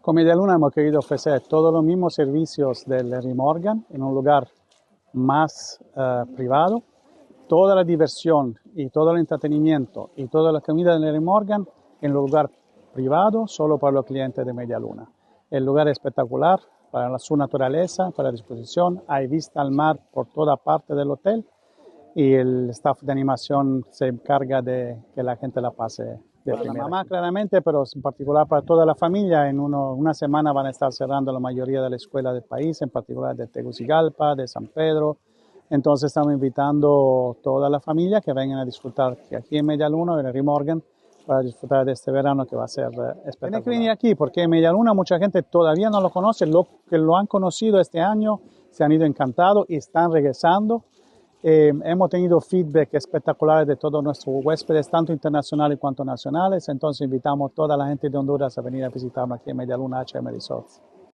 Con Media Luna hemos querido ofrecer todos los mismos servicios del Larry Morgan en un lugar más privado. Toda la diversión y todo el entretenimiento y toda la comida del Larry Morgan en un lugar privado solo para los clientes de Media Luna. El lugar es espectacular para su naturaleza, para la disposición. Hay vista al mar por toda parte del hotel y el staff de animación se encarga de que la gente la pase de primera. La mamá claramente, pero en particular para toda la familia, en una semana van a estar cerrando la mayoría de las escuelas del país, en particular de Tegucigalpa, de San Pedro. Entonces estamos invitando a toda la familia que vengan a disfrutar aquí en Media Luna, en Larry Morgan, para disfrutar de este verano que va a ser espectacular. Tienen que venir aquí porque en Media Luna mucha gente todavía no lo conoce, los que lo han conocido este año se han ido encantados y están regresando. Hemos tenido feedback espectacular de todos nuestros huéspedes, tanto internacionales cuanto nacionales, entonces invitamos a toda la gente de Honduras a venir a visitarnos aquí en Media Luna HM Resorts.